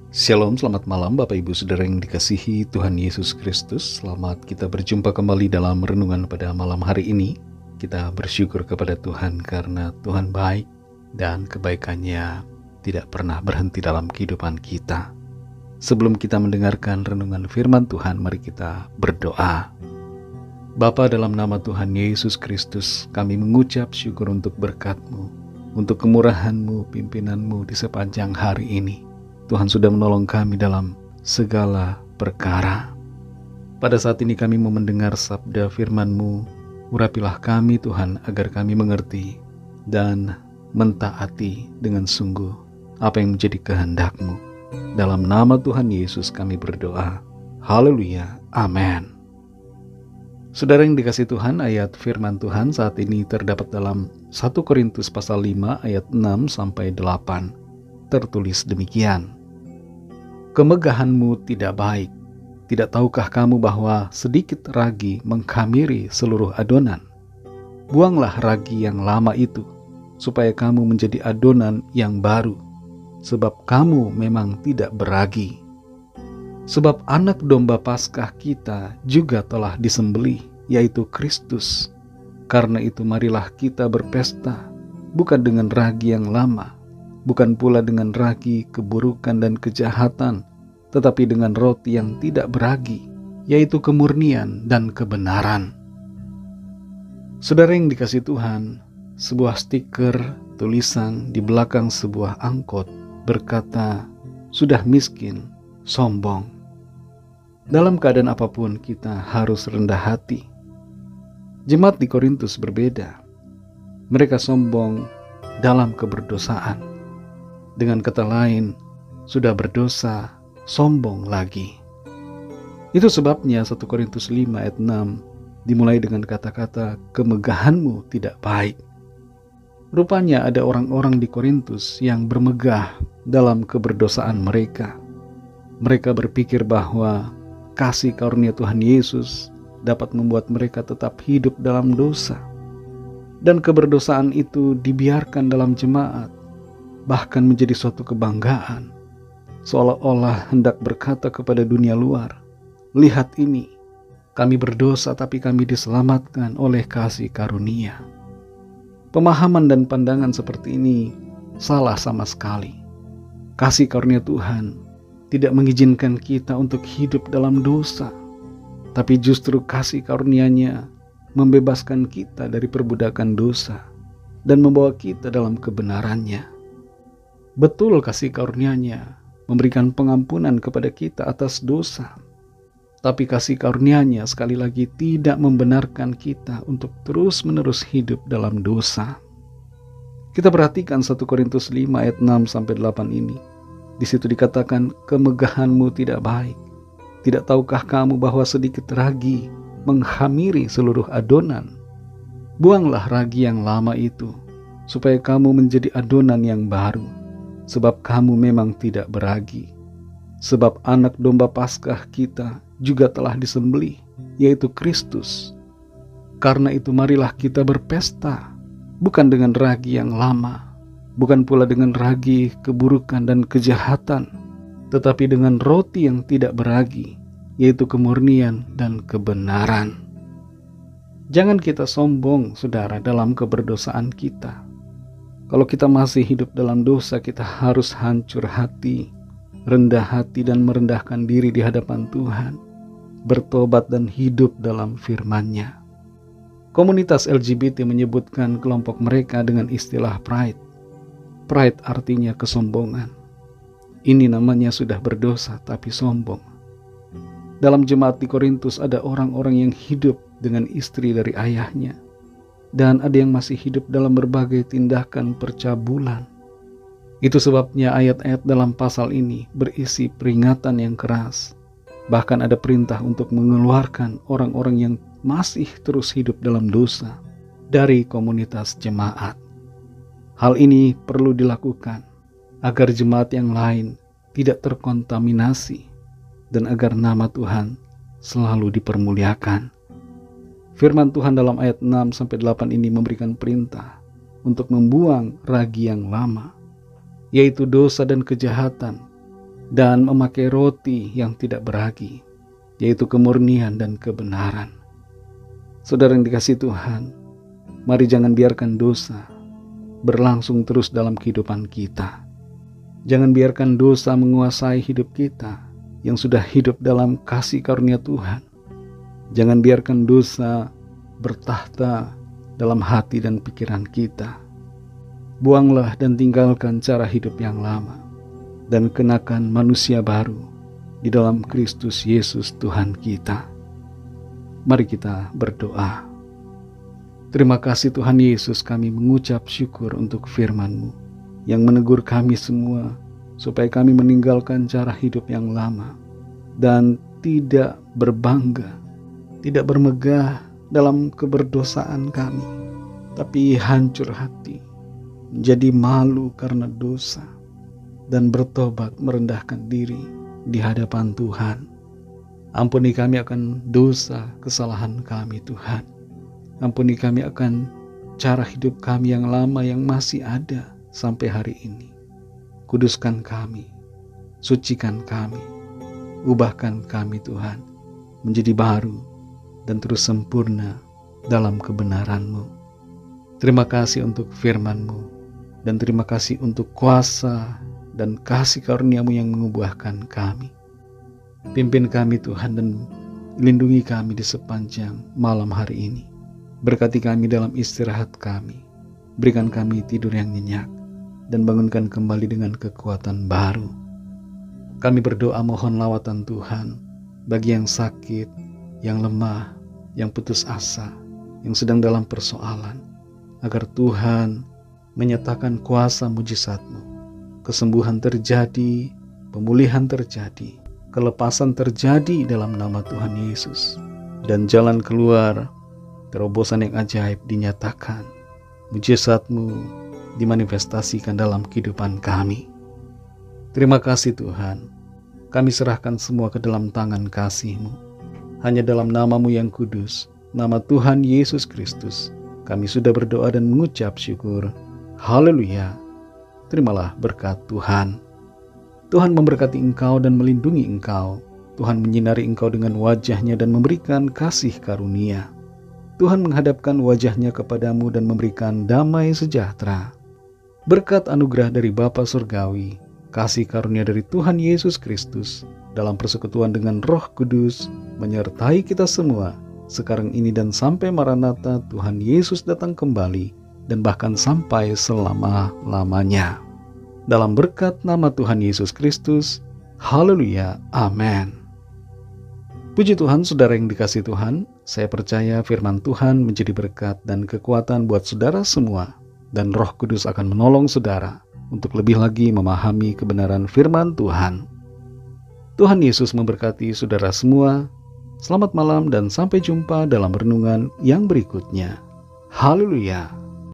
Shalom, selamat malam Bapak Ibu Saudara yang dikasihi Tuhan Yesus Kristus. Selamat kita berjumpa kembali dalam renungan pada malam hari ini. Kita bersyukur kepada Tuhan karena Tuhan baik dan kebaikannya tidak pernah berhenti dalam kehidupan kita. Sebelum kita mendengarkan renungan firman Tuhan, mari kita berdoa. Bapa, dalam nama Tuhan Yesus Kristus, kami mengucap syukur untuk berkat-Mu, untuk kemurahan-Mu, pimpinan-Mu di sepanjang hari ini. Tuhan sudah menolong kami dalam segala perkara. Pada saat ini kami mau mendengar sabda firman-Mu. Urapilah kami Tuhan agar kami mengerti dan mentaati dengan sungguh apa yang menjadi kehendak-Mu. Dalam nama Tuhan Yesus kami berdoa. Haleluya. Amin. Saudara yang dikasihi Tuhan, ayat firman Tuhan saat ini terdapat dalam 1 Korintus pasal 5 ayat 6-8. Tertulis demikian. Kemegahanmu tidak baik. Tidak tahukah kamu bahwa sedikit ragi mengkhamiri seluruh adonan? Buanglah ragi yang lama itu, supaya kamu menjadi adonan yang baru, sebab kamu memang tidak beragi. Sebab anak domba Paskah kita juga telah disembelih, yaitu Kristus. Karena itu marilah kita berpesta, bukan dengan ragi yang lama, bukan pula dengan ragi keburukan dan kejahatan, tetapi dengan roti yang tidak beragi, yaitu kemurnian dan kebenaran. Saudara yang dikasihi Tuhan, sebuah stiker tulisan di belakang sebuah angkot berkata, "Sudah miskin, sombong." Dalam keadaan apapun kita harus rendah hati. Jemaat di Korintus berbeda. Mereka sombong dalam keberdosaan. Dengan kata lain, sudah berdosa, sombong lagi. Itu sebabnya 1 Korintus 5 ayat 6 dimulai dengan kata-kata kemegahanmu tidak baik. Rupanya ada orang-orang di Korintus yang bermegah dalam keberdosaan mereka. Mereka berpikir bahwa kasih karunia Tuhan Yesus dapat membuat mereka tetap hidup dalam dosa. Dan keberdosaan itu dibiarkan dalam jemaat, bahkan menjadi suatu kebanggaan, seolah-olah hendak berkata kepada dunia luar, "Lihat ini, kami berdosa tapi kami diselamatkan oleh kasih karunia." Pemahaman dan pandangan seperti ini salah sama sekali. Kasih karunia Tuhan tidak mengizinkan kita untuk hidup dalam dosa, tapi justru kasih karunia-Nya membebaskan kita dari perbudakan dosa dan membawa kita dalam kebenaran-Nya. Betul kasih karunia-Nya memberikan pengampunan kepada kita atas dosa. Tapi kasih karunia-Nya sekali lagi tidak membenarkan kita untuk terus-menerus hidup dalam dosa. Kita perhatikan 1 Korintus 5 ayat 6-8 ini. Di situ dikatakan, kemegahanmu tidak baik. Tidak tahukah kamu bahwa sedikit ragi menghamiri seluruh adonan? Buanglah ragi yang lama itu, supaya kamu menjadi adonan yang baru. Sebab kamu memang tidak beragi. Sebab anak domba Paskah kita juga telah disembelih, yaitu Kristus. Karena itu marilah kita berpesta, bukan dengan ragi yang lama, bukan pula dengan ragi keburukan dan kejahatan, tetapi dengan roti yang tidak beragi, yaitu kemurnian dan kebenaran. Jangan kita sombong, saudara, dalam keberdosaan kita. Kalau kita masih hidup dalam dosa, kita harus hancur hati, rendah hati dan merendahkan diri di hadapan Tuhan, bertobat dan hidup dalam firman-Nya. Komunitas LGBT menyebutkan kelompok mereka dengan istilah pride. Pride artinya kesombongan. Ini namanya sudah berdosa tapi sombong. Dalam jemaat di Korintus ada orang-orang yang hidup dengan istri dari ayahnya. Dan ada yang masih hidup dalam berbagai tindakan percabulan. Itu sebabnya ayat-ayat dalam pasal ini berisi peringatan yang keras. Bahkan ada perintah untuk mengeluarkan orang-orang yang masih terus hidup dalam dosa dari komunitas jemaat. Hal ini perlu dilakukan agar jemaat yang lain tidak terkontaminasi dan agar nama Tuhan selalu dipermuliakan. Firman Tuhan dalam ayat 6-8 ini memberikan perintah untuk membuang ragi yang lama, yaitu dosa dan kejahatan, dan memakai roti yang tidak beragi, yaitu kemurnian dan kebenaran. Saudara yang dikasihi Tuhan, mari jangan biarkan dosa berlangsung terus dalam kehidupan kita. Jangan biarkan dosa menguasai hidup kita yang sudah hidup dalam kasih karunia Tuhan. Jangan biarkan dosa bertahta dalam hati dan pikiran kita. Buanglah dan tinggalkan cara hidup yang lama dan kenakan manusia baru di dalam Kristus Yesus Tuhan kita. Mari kita berdoa. Terima kasih Tuhan Yesus, kami mengucap syukur untuk firman-Mu yang menegur kami semua supaya kami meninggalkan cara hidup yang lama dan tidak berbangga, tidak bermegah dalam keberdosaan kami, tapi hancur hati, menjadi malu karena dosa, dan bertobat merendahkan diri di hadapan Tuhan. Ampuni kami akan dosa kesalahan kami Tuhan. Ampuni kami akan cara hidup kami yang lama yang masih ada sampai hari ini. Kuduskan kami, sucikan kami, ubahkan kami Tuhan menjadi baru dan terus sempurna dalam kebenaran-Mu. Terima kasih untuk firman-Mu, dan terima kasih untuk kuasa dan kasih karunia-Mu yang mengubuhkan kami. Pimpin kami Tuhan dan lindungi kami di sepanjang malam hari ini. Berkati kami dalam istirahat kami. Berikan kami tidur yang nyenyak dan bangunkan kembali dengan kekuatan baru. Kami berdoa mohon lawatan Tuhan bagi yang sakit, yang lemah, yang putus asa, yang sedang dalam persoalan, agar Tuhan menyatakan kuasa mujizat-Mu. Kesembuhan terjadi, pemulihan terjadi, kelepasan terjadi dalam nama Tuhan Yesus, dan jalan keluar, terobosan yang ajaib dinyatakan, mujizat-Mu dimanifestasikan dalam kehidupan kami. Terima kasih Tuhan, kami serahkan semua ke dalam tangan kasih-Mu. Hanya dalam nama-Mu yang kudus, nama Tuhan Yesus Kristus, kami sudah berdoa dan mengucap syukur. Haleluya. Terimalah berkat Tuhan. Tuhan memberkati engkau dan melindungi engkau. Tuhan menyinari engkau dengan wajah-Nya dan memberikan kasih karunia. Tuhan menghadapkan wajah-Nya kepadamu dan memberikan damai sejahtera. Berkat anugerah dari Bapa Surgawi, kasih karunia dari Tuhan Yesus Kristus, dalam persekutuan dengan Roh Kudus, menyertai kita semua, sekarang ini dan sampai Maranatha Tuhan Yesus datang kembali, dan bahkan sampai selama-lamanya. Dalam berkat nama Tuhan Yesus Kristus, haleluya, amin. Puji Tuhan, saudara yang dikasihi Tuhan, saya percaya firman Tuhan menjadi berkat dan kekuatan buat saudara semua, dan Roh Kudus akan menolong saudara untuk lebih lagi memahami kebenaran firman Tuhan. Tuhan Yesus memberkati saudara semua. Selamat malam dan sampai jumpa dalam renungan yang berikutnya. Haleluya.